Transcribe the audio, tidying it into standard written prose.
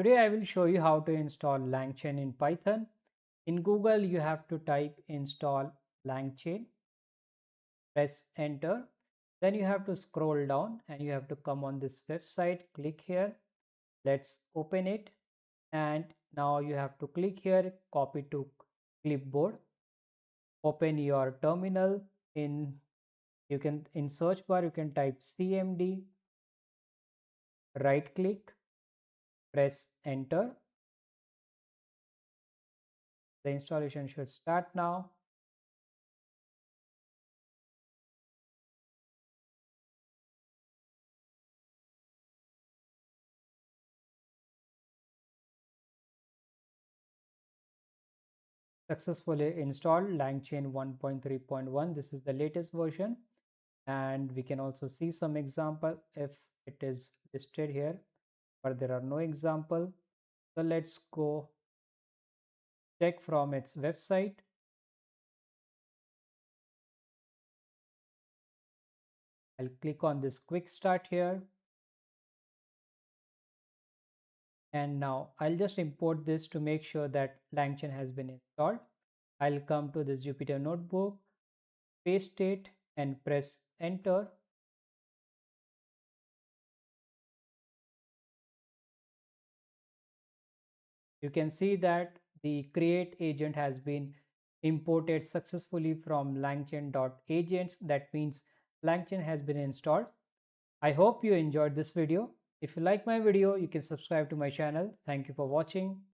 Today I will show you how to install LangChain in Python. In Google, you have to type install LangChain, press enter. Then you have to scroll down and you have to come on this website, click here. Let's open it. And now you have to click here, copy to clipboard. Open your terminal. In search bar you can type cmd, right click, press enter. The installation should start now. Successfully installed LangChain 1.3.1. This is the latest version, and we can also see some example if it is listed here, but there are no example. So let's go check from its website. I'll click on this quick start here, and now I'll just import this to make sure that LangChain has been installed. I'll come to this Jupyter notebook, paste it and press enter. You can see that the create agent has been imported successfully from langchain.agents. That means LangChain has been installed. I hope you enjoyed this video. If you like my video, you can subscribe to my channel. Thank you for watching.